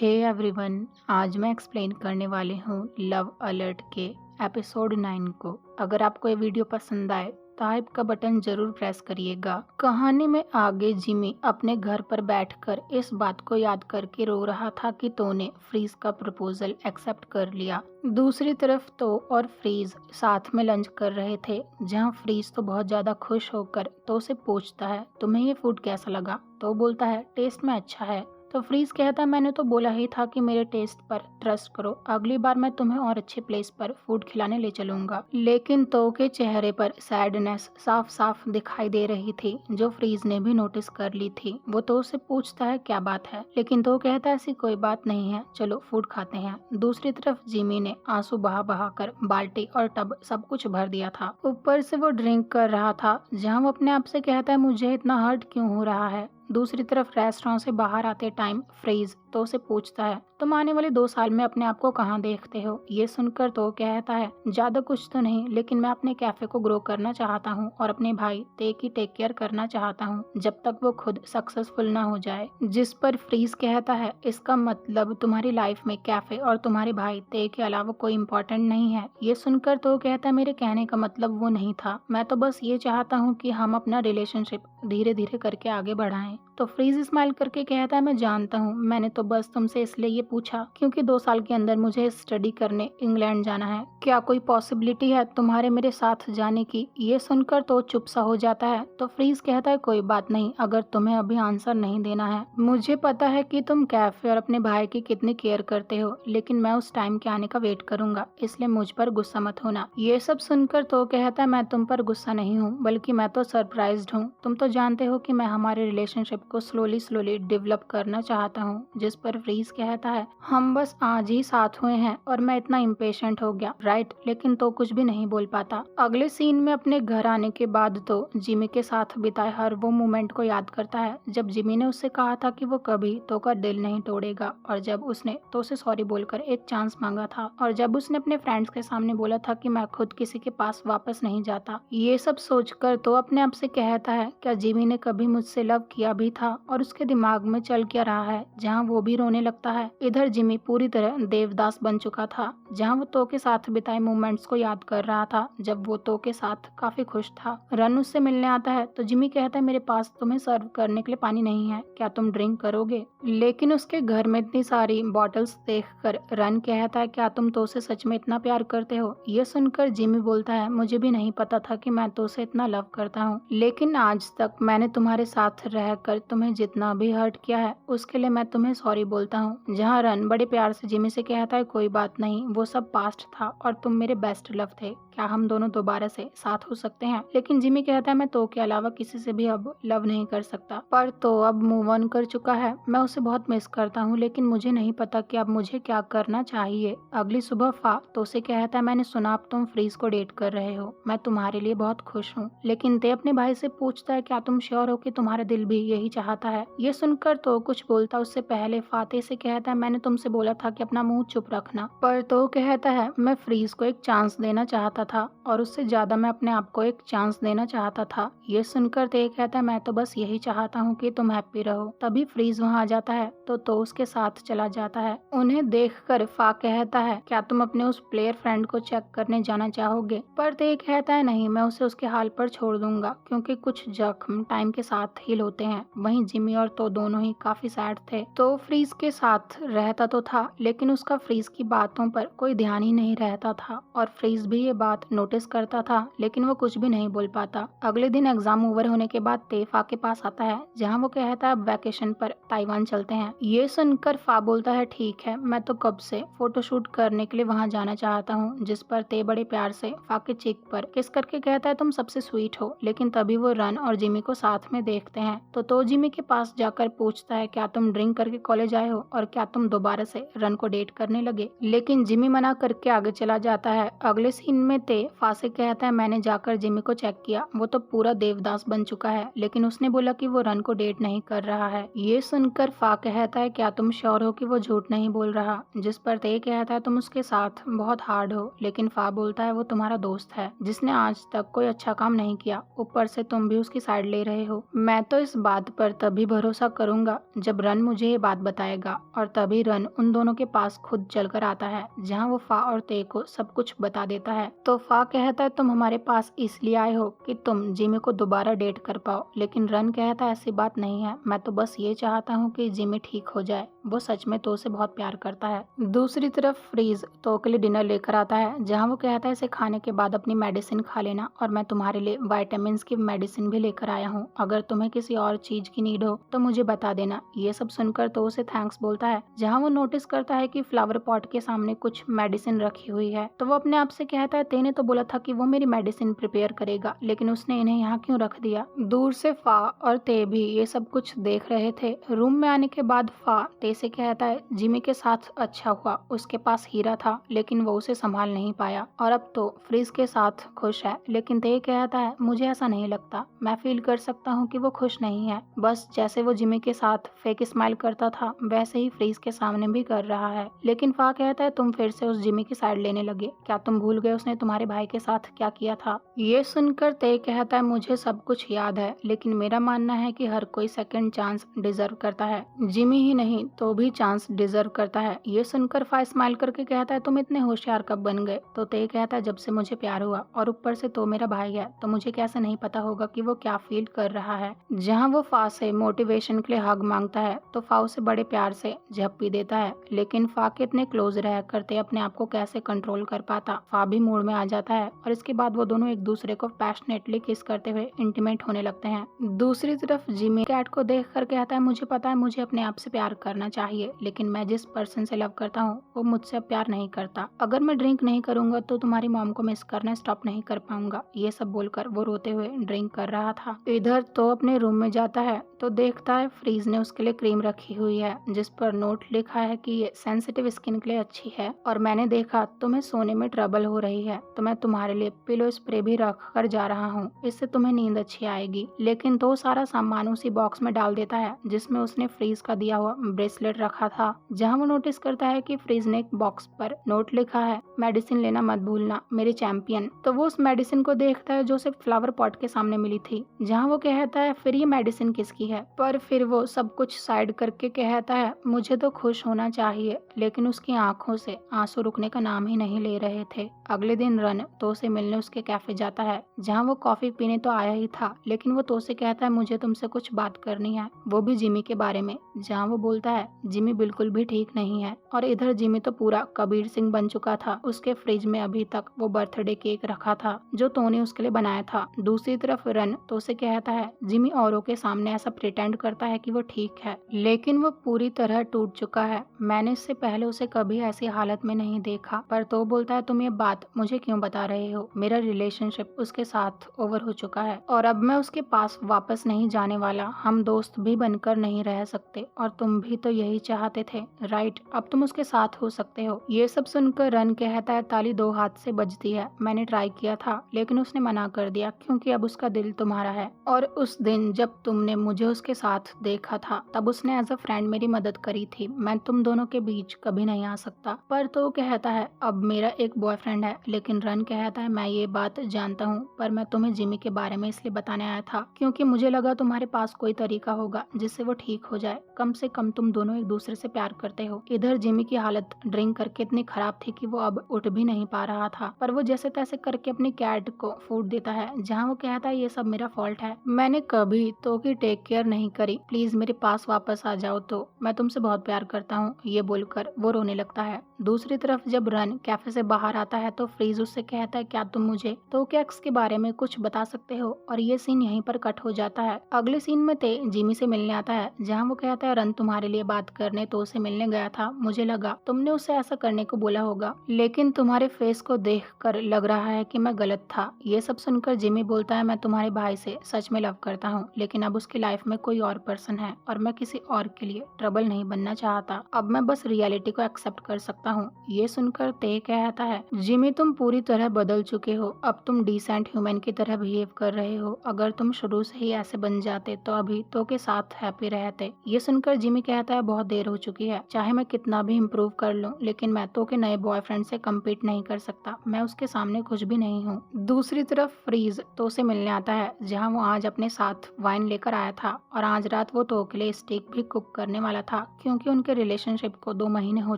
Hey everyone, आज मैं explain करने वाली हूँ लव अलर्ट के एपिसोड 9 को। अगर आपको ये वीडियो पसंद आए तो हाइप का बटन जरूर प्रेस करिएगा। कहानी में आगे जिमी अपने घर पर बैठकर इस बात को याद करके रो रहा था कि तो ने फ्रीज का प्रपोजल एक्सेप्ट कर लिया। दूसरी तरफ तो और फ्रीज साथ में लंच कर रहे थे, जहाँ फ्रीज तो बहुत ज्यादा खुश होकर तो उसे पूछता है तुम्हें ये फूड कैसा लगा। तो बोलता है टेस्ट में अच्छा है। तो फ्रीज कहता मैंने तो बोला ही था कि मेरे टेस्ट पर ट्रस्ट करो, अगली बार मैं तुम्हें और अच्छे प्लेस पर फूड खिलाने ले चलूंगा। लेकिन तो के चेहरे पर सैडनेस साफ साफ दिखाई दे रही थी, जो फ्रीज ने भी नोटिस कर ली थी। वो तो उससे पूछता है क्या बात है, लेकिन तो कहता है ऐसी कोई बात नहीं है, चलो फूड खाते हैं। दूसरी तरफ जिमी ने आंसू बहा बहा कर बाल्टी और टब सब कुछ भर दिया था। ऊपर से वो ड्रिंक कर रहा था, जहाँ वो अपने आप से कहता है मुझे इतना हर्ट क्यों हो रहा है। दूसरी तरफ रेस्टोरेंट से बाहर आते टाइम फ्रीज तो उसे पूछता है तुम आने वाले 2 साल में अपने आप को कहाँ देखते हो। ये सुनकर तो कहता है ज्यादा कुछ तो नहीं, लेकिन मैं अपने कैफे को ग्रो करना चाहता हूँ और अपने भाई ते की टेक केयर करना चाहता हूँ जब तक वो खुद सक्सेसफुल ना हो जाए। जिस पर फ्रीज कहता है इसका मतलब तुम्हारी लाइफ में कैफे और तुम्हारे भाई ते के अलावा कोई इम्पोर्टेंट नहीं है। ये सुनकर तो कहता है मेरे कहने का मतलब वो नहीं था, मैं तो बस ये चाहता हूँ कि हम अपना रिलेशनशिप धीरे धीरे करके आगे बढ़ाएं। तो फ्रीज स्माइल करके कहता है मैं जानता हूँ, मैंने तो बस तुमसे इसलिए ये पूछा क्योंकि 2 साल के अंदर मुझे स्टडी करने इंग्लैंड जाना है। क्या कोई पॉसिबिलिटी है तुम्हारे मेरे साथ जाने की। ये सुनकर तो चुप सा हो जाता है। तो फ्रीज कहता है कोई बात नहीं, अगर तुम्हें अभी आंसर नहीं देना है। मुझे पता है कि तुम कैफे और अपने भाई की कितनी केयर करते हो, लेकिन मैं उस टाइम के आने का वेट करूंगा, इसलिए मुझ पर गुस्सा मत होना। ये सब सुनकर तो कहता है मैं तुम पर गुस्सा नहीं हूँ, बल्कि मैं तो सरप्राइज्ड हूँ। तुम तो जानते हो कि मैं हमारे रिलेशनशिप को स्लोली स्लोली डेवलप करना चाहता हूँ। जिस पर फ्रीज कहता है हम बस आज ही साथ हुए हैं और मैं इतना इम्पेशेंट हो गया, राइट। लेकिन तो कुछ भी नहीं बोल पाता। अगले सीन में अपने घर आने के बाद तो जिमी के साथ बिताए हर वो मोमेंट को याद करता है जब जिमी ने उससे कहा था कि वो कभी तो का दिल नहीं तोड़ेगा, और जब उसने तो उसे सॉरी बोलकर एक चांस मांगा था, और जब उसने अपने फ्रेंड्स के सामने बोला था कि मैं खुद किसी के पास वापस नहीं जाता। ये सब सोचकर तो अपने आप से कहता है क्या जिमी ने कभी मुझसे लव किया भी था और उसके दिमाग में चल क्या रहा है, जहाँ वो भी रोने लगता है। इधर जिमी पूरी तरह देवदास बन चुका था, जहाँ वो तो के साथ बिताए मोमेंट्स को याद कर रहा था जब वो तो के साथ काफी खुश था। रन उससे मिलने आता है तो जिमी कहता है मेरे पास तुम्हें सर्व करने के लिए पानी नहीं है, क्या तुम ड्रिंक करोगे। लेकिन उसके घर में इतनी सारी बॉटल्स देखकर रन कहता है क्या तुम तो से सच में इतना प्यार करते हो। ये सुनकर जिमी बोलता है मुझे भी नहीं पता था कि मैं तो से इतना लव करता हूँ, लेकिन आज तक मैंने तुम्हारे साथ रहकर तुम्हें जितना भी हर्ट किया है उसके लिए मैं तुम्हें सॉरी बोलता हूँ। जहाँ रन बड़े प्यार से जिमी से कहता है कोई बात नहीं, वो सब पास्ट था और तुम मेरे बेस्ट लव थे, क्या हम दोनों दोबारा से साथ हो सकते हैं। लेकिन जिमी कहता है मैं तो के अलावा किसी से भी अब लव नहीं कर सकता, पर तो अब मूव ऑन कर चुका है, मैं उसे बहुत मिस करता हूँ, लेकिन मुझे नहीं पता कि अब मुझे क्या करना चाहिए। अगली सुबह फा तो उसे कहता है मैंने सुना अब तुम फ्रीज को डेट कर रहे हो, मैं तुम्हारे लिए बहुत खुश हूँ। लेकिन ते अपने भाई से पूछता है क्या तुम श्योर हो कि तुम्हारा दिल भी यही चाहता है। ये सुनकर तो कुछ बोलता उससे पहले फाते से कहता है मैंने तुमसे बोला था कि अपना मुंह चुप रखना, पर तो कहता है मैं फ्रीज को एक चांस देना चाहता था और उससे ज्यादा मैं अपने आप को एक चांस देना चाहता था। ये सुनकर ते कहता है मैं तो बस यही चाहता हूँ कि तुम हैप्पी रहो। तभी फ्रीज वहाँ आ जाता है तो उसके साथ चला जाता है। उन्हें देखकर फा कहता है क्या तुम अपने उस प्लेयर फ्रेंड को चेक करने जाना चाहोगे, पर ते कहता है नहीं, मैं उसे उसके हाल पर छोड़ दूंगा क्योंकि कुछ जख्म टाइम के साथ हील होते हैं। वहीं जिमी और तो दोनों ही काफी सैड थे। तो फ्रीज के साथ रहता तो था, लेकिन उसका फ्रीज की बातों पर कोई ध्यान ही नहीं रहता था और फ्रीज भी ये बात नोटिस करता था, लेकिन वो कुछ भी नहीं बोल पाता। अगले दिन एग्जाम ओवर होने के बाद ते फा के पास आता है, जहाँ वो कहता है अब वैकेशन पर ताइवान चलते हैं। ये सुनकर फा बोलता है ठीक है, मैं तो कब से फोटोशूट करने के लिए वहाँ जाना चाहता हूँ। जिस पर ते बड़े प्यार से फा के चीक पर किस करके कहता है तुम सबसे स्वीट हो। लेकिन तभी वो रन और जिमी को साथ में देखते हैं तो जिमी के पास जाकर पूछता है क्या तुम ड्रिंक करके कॉलेज आए हो और क्या तुम दोबारा से रन को डेट करने लगे। लेकिन जिमी मना करके आगे चला जाता है। अगले सीन में ते फा से कहता है मैंने जाकर जिमी को चेक किया, वो तो पूरा देवदास बन चुका है, लेकिन उसने बोला कि वो रन को डेट नहीं कर रहा है। ये सुनकर फा कहता है क्या तुम श्योर हो कि वो झूठ नहीं बोल रहा? जिस पर ते कहता है तुम उसके साथ बहुत हार्ड हो, लेकिन फा बोलता है वो तुम्हारा दोस्त है जिसने आज तक कोई अच्छा काम नहीं किया, ऊपर से तुम भी उसकी साइड ले रहे हो। मैं तो इस बात पर तभी भरोसा करूंगा जब रन मुझे ये बात बताएगा। और तभी रन उन दोनों के पास खुद चलकर आता है जहाँ वो फा और ते को सब कुछ बता देता है। तो फा कहता है तुम हमारे पास इसलिए आए हो कि तुम जिमी को दोबारा डेट कर पाओ, लेकिन रन कहता है ऐसी बात नहीं है, मैं तो बस ये चाहता हूँ कि जिमी ठीक हो जाए, वो सच में तो से बहुत प्यार करता है। दूसरी तरफ फ्रीज तो के लिए डिनर लेकर आता है जहाँ वो कहता है इसे खाने के बाद अपनी मेडिसिन खा लेना, और मैं तुम्हारे लिए विटामिन की मेडिसिन भी लेकर आया हूँ, अगर तुम्हें किसी और चीज की नीड हो तो मुझे बता देना। ये सब सुनकर तो उसे थैंक्स बोलता है जहाँ वो नोटिस करता है कि फ्लावर पॉट के सामने कुछ मेडिसिन रखी हुई है। तो वो अपने आप से कहता है तेने तो बोला था कि वो मेरी मेडिसिन प्रिपेयर करेगा, लेकिन उसने इन्हें यहाँ क्यों रख दिया? दूर से फा और ते भी ये सब कुछ देख रहे थे। रूम में आने के बाद फा ते से कहता है जिमी के साथ अच्छा हुआ, उसके पास हीरा था लेकिन वो उसे संभाल नहीं पाया, और अब तो फ्रीज के साथ खुश है। लेकिन ते कहता है मुझे ऐसा नहीं लगता, मैं फील कर सकता हूँ कि वो खुश नहीं है, बस जैसे वो जिमी के साथ फेक स्माइल करता था वैसे ही फ्रीज के सामने भी कर रहा है। लेकिन फा कहता है तुम फिर से उस जिमी की साइड लेने लगे, क्या तुम भूल गए उसने तुम्हारे भाई के साथ क्या किया था? ये सुनकर ते कहता है मुझे सब कुछ याद है, लेकिन मेरा मानना है कि हर कोई सेकंड चांस डिजर्व करता है, जिमी ही नहीं तो भी चांस डिजर्व करता है। ये सुनकर फा स्माइल करके कहता है तुम इतने होशियार कब बन गए? तो ते कहता है जब से मुझे प्यार हुआ, और ऊपर से तो मेरा भाई है, तो मुझे कैसे नहीं पता होगा कि वो क्या फील कर रहा है। जहाँ वो फा से मोटिवेशन के लिए हग मांगता है तो फा उसे बड़े प्यार से झप्पी देता है, लेकिन फा के इतने क्लोज रह करते अपने आप को कैसे कंट्रोल कर पाता। फा भी मूड में आ जाता है और इसके बाद वो दोनों एक दूसरे को पैशनेटली किस करते हुए इंटीमेट होने लगते हैं। दूसरी तरफ जिमी कैट को देख कर कहता है मुझे पता है मुझे अपने आप से प्यार करना चाहिए, लेकिन मैं जिस पर्सन से लव करता हूँ वो मुझसे अब प्यार नहीं करता, अगर मैं ड्रिंक नहीं करूंगा तो तुम्हारी मॉम को मिस करना स्टॉप नहीं कर पाऊंगा। ये सब बोलकर वो रोते हुए ड्रिंक कर रहा था। इधर तो अपने रूम में जाता है तो देखता है फ्रीज ने उसके लिए क्रीम रखी हुई है जिस पर नोट लिखा है कि ये सेंसिटिव स्किन के लिए अच्छी है, और मैंने देखा तुम्हें सोने में ट्रबल हो रही है तो मैं तुम्हारे लिए पिलो स्प्रे भी रख कर जा रहा हूँ, इससे तुम्हें नींद अच्छी आएगी। लेकिन तो सारा सामान उसी बॉक्स में डाल देता है जिसमें उसने फ्रीज का दिया हुआ ब्रेसलेट रखा था। जहाँ वो नोटिस करता है कि फ्रीज ने एक बॉक्स पर नोट लिखा है मेडिसिन लेना मत भूलना मेरे चैंपियन। तो वो उस मेडिसिन को देखता है जो उसे फ्लावर पॉट के सामने मिली थी। जहाँ वो कहता है फिर ये मेडिसिन किसकी है, पर फिर वो सब कुछ साइड करके कहता है मुझे तो खुश होना चाहिए, लेकिन उसकी आंखों से आंसू रुकने का नाम ही नहीं ले रहे थे। अगले दिन रन तो से मिलने उसके कैफे जाता है जहाँ वो कॉफी पीने तो आया ही था, लेकिन वो तो से कहता है मुझे तुमसे कुछ बात करनी है, वो भी जिमी के बारे में। जहाँ वो बोलता है जिमी बिल्कुल भी ठीक नहीं है, और इधर जिमी तो पूरा कबीर सिंह बन चुका था। उसके फ्रिज में अभी तक वो बर्थडे केक रखा था जो टोनी उसके लिए बनाया था। दूसरी तरफ रन तो उसे कहता है जिमी औरों के सामने ऐसा प्रिटेंड करता है कि वो ठीक है, लेकिन वो पूरी तरह टूट चुका है। मैंने इससे पहले उसे कभी ऐसी हालत में नहीं देखा। पर तो बोलता है तुम ये बात मुझे क्यों बता रहे हो, मेरा रिलेशनशिप उसके साथ ओवर हो चुका है और अब मैं उसके पास वापस नहीं जाने वाला, हम दोस्त भी बनकर नहीं रह सकते, और तुम भी तो यही चाहते थे राइट, अब तुम उसके साथ हो सकते हो। ये सब सुनकर रन कहता है ताली दो हाथ से बजती है, मैंने ट्राई किया था लेकिन उसने मना कर दिया क्योंकि अब उसका दिल तुम्हारा है, और उस दिन जब तुमने मुझे उसके साथ देखा था तब उसने एज अ फ्रेंड मेरी मदद करी थी, मैं तुम दोनों के बीच कभी नहीं आ सकता। पर तो कहता है अब मेरा एक बॉयफ्रेंड है, लेकिन रन कहता है मैं ये बात जानता हूँ, पर मैं तुम्हें जिमी के बारे में इसलिए बताने आया था क्योंकि मुझे लगा तुम्हारे पास कोई तरीका होगा जिससे वो ठीक हो जाए, कम से कम तुम दोनों एक दूसरे से प्यार करते हो। इधर जिमी की हालत ड्रिंक करके इतनी खराब थी कि वो अब उठ भी नहीं पा रहा था, पर वो जैसे तैसे करके अपनी कैट को फूड देता है जहाँ वो कहता है ये सब मेरा फॉल्ट है, मैंने कभी तो की टेक केयर नहीं करी, प्लीज मेरे पास वापस आ जाओ, तो मैं तुमसे बहुत प्यार करता हूँ। ये बोलकर वो रोने लगता है। दूसरी तरफ जब रन कैफे से बाहर आता है तो फ्रीज उससे कहता है क्या तुम मुझे तो के एक्स के बारे में कुछ बता सकते हो, और ये सीन यहीं पर कट हो जाता है। अगले सीन में ते जिमी से मिलने आता है जहाँ वो कहता है रन तुम्हारे लिए बात करने तो उसे मिलने गया था, मुझे लगा तुमने उसे ऐसा करने को बोला होगा, लेकिन तुम्हारे फेस को देख कर लग रहा है कि मैं गलत था। ये सब सुनकर जिमी बोलता है मैं तुम्हारे भाई से सच में लव करता हूँ, लेकिन अब उसकी लाइफ में कोई और पर्सन है और मैं किसी और के लिए ट्रबल नहीं बनना चाहता, अब मैं बस रियलिटी को एक्सेप्ट कर सकता हूँ। ये सुनकर ते कहता है जिमी तुम पूरी पूरी तरह बदल चुके हो, अब तुम डिसेंट ह्यूमन की तरह बिहेव कर रहे हो। अगर तुम शुरू से ही ऐसे बन जाते तो अभी तो के साथ हैप्पी रहते। ये सुनकर जिमी कहता है बहुत देर हो चुकी है, चाहे मैं कितना भी इम्प्रूव कर लूँ लेकिन मैं तो के नए बॉयफ्रेंड से कम्पीट नहीं कर सकता, मैं उसके सामने कुछ भी नहीं हूँ। दूसरी तरफ फ्रीज तो से मिलने आता है जहाँ वो आज अपने साथ वाइन लेकर आया था और आज रात वो तो के लिए स्टेक भी कुक करने वाला था क्योंकि उनके रिलेशनशिप को 2 महीने हो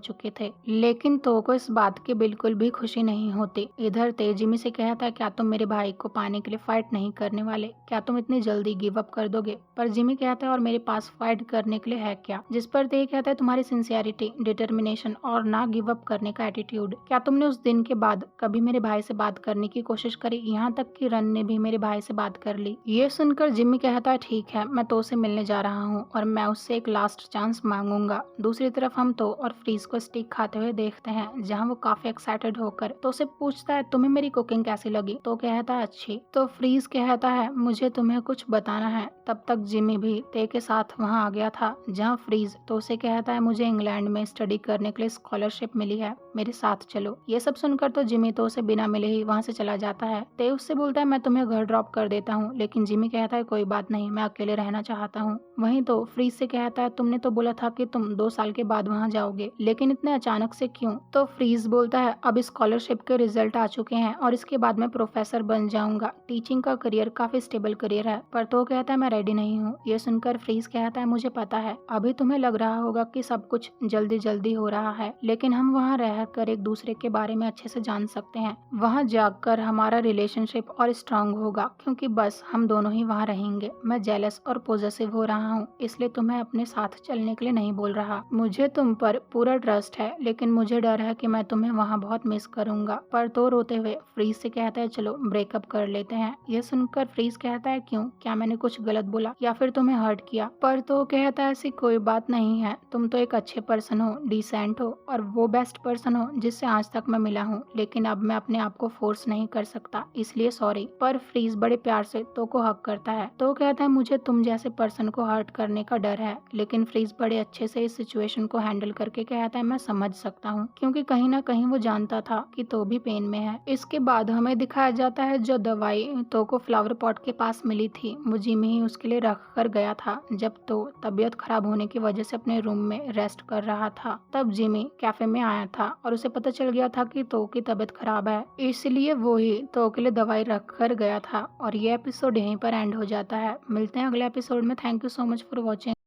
चुके थे। लेकिन तो को इस बात की बिल्कुल भी खुशी नहीं होती। इधर ते जिमी से कहता है क्या तुम मेरे भाई को पाने के लिए फाइट नहीं करने वाले, क्या तुम इतनी जल्दी गिव अप कर दोगे? पर जिमी कहता है और मेरे पास फाइट करने के लिए है क्या? जिस पर ते कहता है तुम्हारी सिंसियरिटी, डिटर्मिनेशन और ना गिव अप करने का एटीट्यूड। क्या तुमने उस दिन के बाद कभी मेरे भाई से बात करने की कोशिश करी? यहाँ तक कि रन ने भी मेरे भाई से बात कर ली। ये सुनकर जिमी कहता है ठीक है, मैं तो से मिलने जा रहा हूँ और मैं उससे एक लास्ट चांस मांगूंगा। दूसरी तरफ हम तो और फ्रीज को स्टिक खाते हुए देखते हैं जहाँ वो काफी एक्साइटेड होकर तो से पूछता है तुम्हें मेरी कुकिंग कैसी लगी? तो कहता है अच्छी। तो फ्रीज कहता है मुझे तुम्हें कुछ बताना है। तब तक जिमी भी ते के साथ वहाँ आ गया था जहाँ फ्रीज तो उसे कहता है मुझे इंग्लैंड में स्टडी करने के लिए स्कॉलरशिप मिली है, मेरे साथ चलो। ये सब सुनकर तो जिमी तो उसे बिना मिले ही वहाँ से चला जाता है। ते उससे बोलता है मैं तुम्हें घर ड्रॉप कर देता हूँ, लेकिन जिमी कहता है कोई बात नहीं, मैं अकेले रहना चाहता हूँ। वहीं तो फ्रीज से कहता है तुमने तो बोला था कि तुम 2 साल के बाद वहाँ जाओगे, लेकिन इतने अचानक से क्यों? तो फ्रीज बोलता है अब स्कॉलरशिप के रिजल्ट आ चुके हैं और इसके बाद मैं प्रोफेसर बन जाऊंगा। टीचिंग का करियर काफी स्टेबल करियर है। पर तो कहता है मैं रेडी नहीं हूँ। ये सुनकर फ्रीज कहता है मुझे पता है, अभी तुम्हें लग रहा होगा कि सब कुछ जल्दी जल्दी हो रहा है, लेकिन हम वहाँ रहकर एक दूसरे के बारे में अच्छे से जान सकते हैं। वहाँ जाकर हमारा रिलेशनशिप और स्ट्रांग होगा क्योंकि बस हम दोनों ही वहाँ रहेंगे। मैं जेलस और पॉजेसिव हो रहा हूँ, इसलिए तुम्हें अपने साथ चलने के लिए नहीं बोल रहा। मुझे तुम पर पूरा ट्रस्ट है, लेकिन मुझे डर है कि मैं तुम्हें वहाँ बहुत मिस करूंगा। पर तो रोते हुए फ्रीज से कहता है चलो ब्रेकअप कर लेते हैं। ये सुनकर फ्रीज कहता है क्यों, क्या मैंने कुछ गलत बोला या फिर तुम्हें हर्ट किया? पर तो कहता है ऐसी कोई बात नहीं है, तुम तो एक अच्छे पर्सन हो, डिसेंट हो और वो बेस्ट पर्सन हो जिससे आज तक मैं मिला हूँ, लेकिन अब मैं अपने आप को फोर्स नहीं कर सकता, इसलिए सॉरी। पर फ्रीज बड़े प्यार से तो को हक करता है। तो कहता है मुझे तुम जैसे पर्सन को हर्ट करने का डर है, लेकिन फ्रीज बड़े अच्छे से इस सिचुएशन को हैंडल करके कहता है मैं समझ सकता हूँ, क्योंकि कहीं ना कहीं वो जानता था कि तो भी पेन में है। इसके बाद हमें दिखाया जाता है जो दवाई तो को फ्लावर पॉट के पास मिली थी वो जिमी ही उसके लिए रख कर गया था जब तो तबीयत खराब होने की वजह से अपने रूम में रेस्ट कर रहा था। तब जिमी कैफे में आया था और उसे पता चल गया था कि तो की तबीयत खराब है, इसलिए वो ही तो के लिए दवाई रख कर गया था। और ये एपिसोड यहीं पर एंड हो जाता है। मिलते हैं अगले एपिसोड में। Thank you so much for watching.